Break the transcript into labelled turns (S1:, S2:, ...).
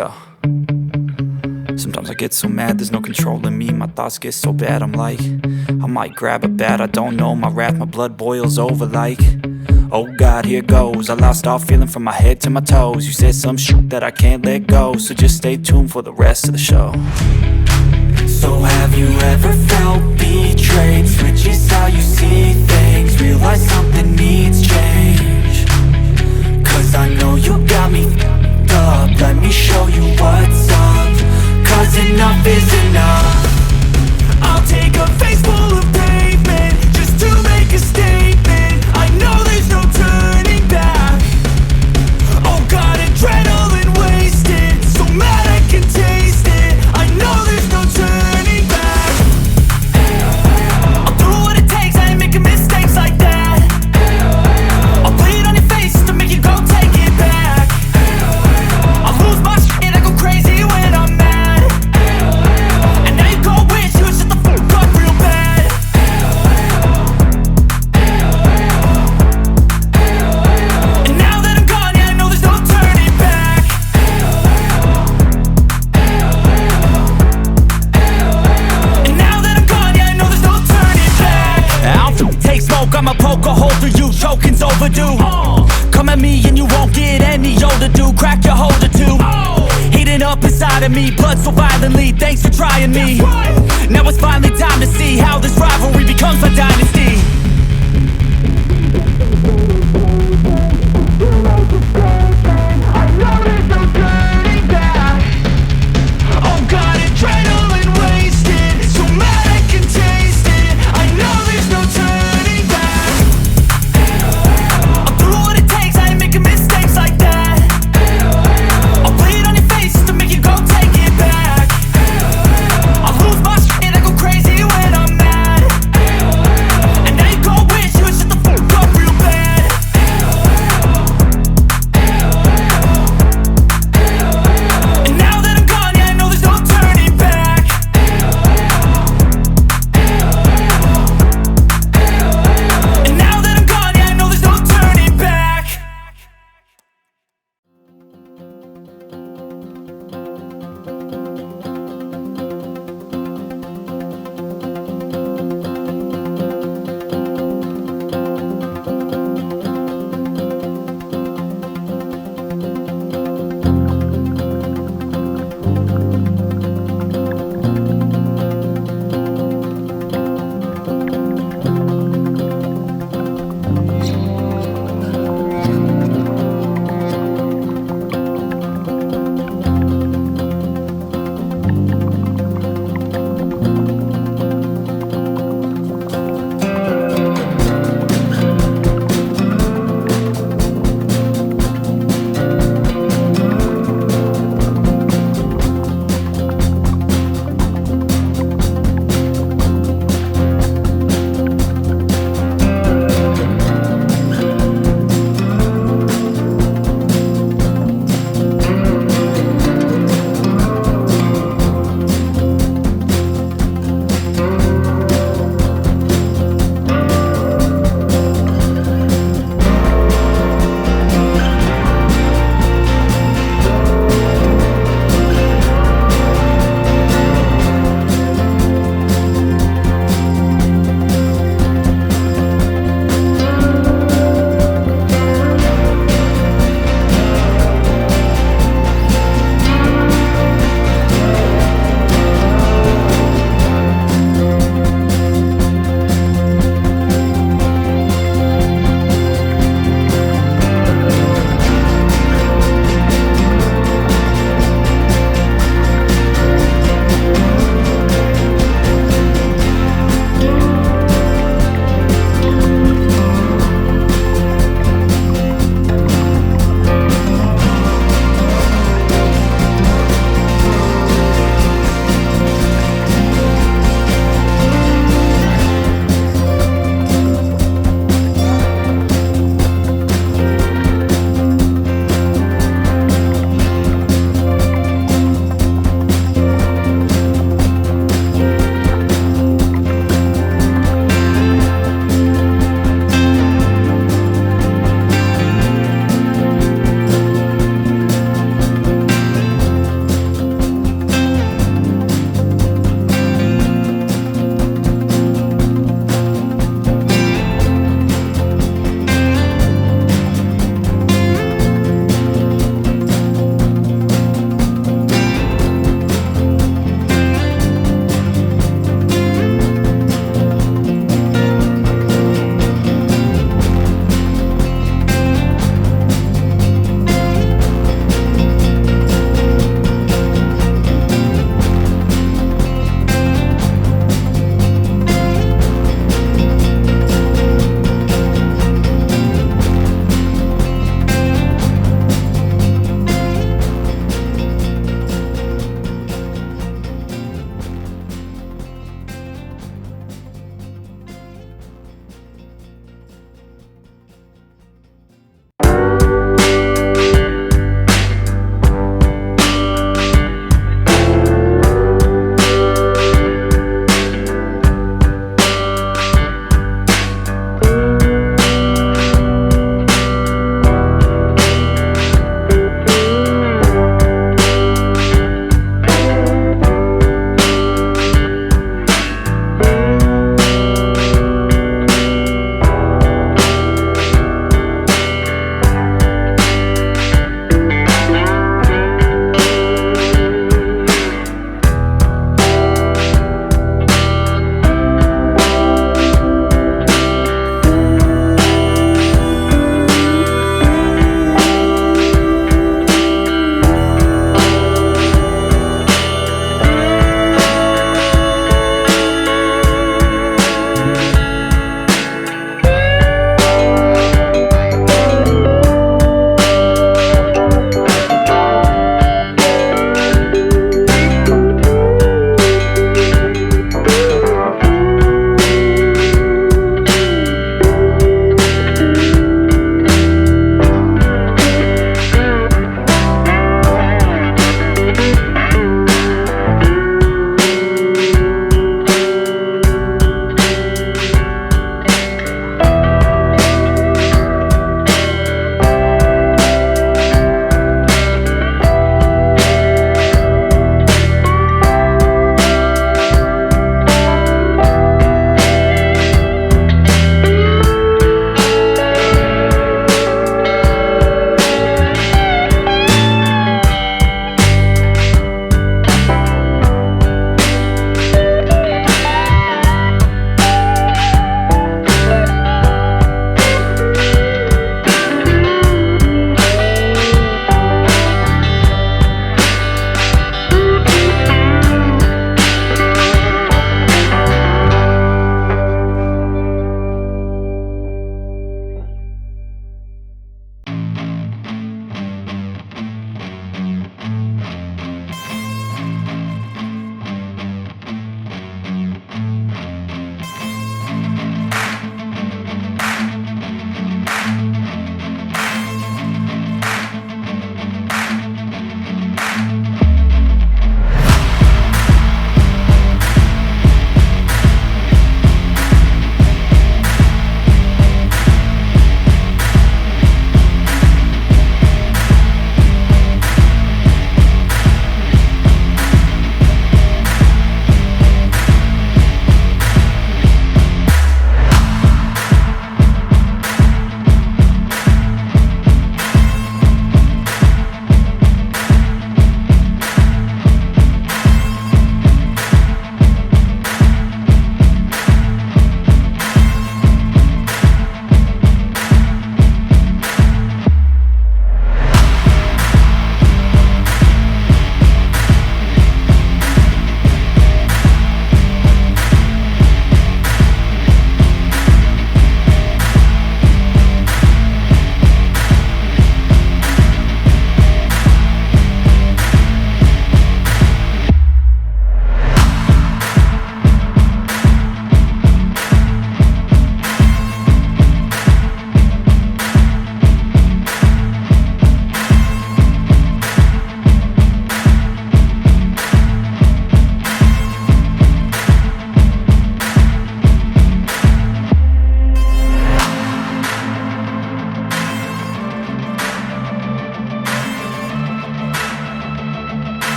S1: Yeah. Sometimes I get so mad, there's no controlling me. My thoughts get so bad, I'm like, I might grab a bat, I don't know. My wrath, my blood boils over like, oh God, here goes. I lost all feeling from my head to my toes. You said some shit that I can't let go, so just stay tuned for the rest of the show. So have you ever felt betrayed? Switches how you see things, realize something needs change. Cause I know you got me f***ed up, let me show you what's up. Cause enough is enough. I'll take a face full of pavement just to make a statement. I know there's no turning back. Oh God, adrenaline wasted, so mad I can taste it. I know there's no turning back. I'll do what it takes, I ain't making mistakes like that. I'll bleed on your face just to make you go take it back. I'll lose my shit and I go crazy when I'm mad. I'ma poke a hole through you, choking's overdue. Come at me and you won't get any older, dude. Crack your holder too. Heating up inside of me, blood so violently. Thanks for trying me. Now it's finally time to see how this rivalry becomes a dynasty.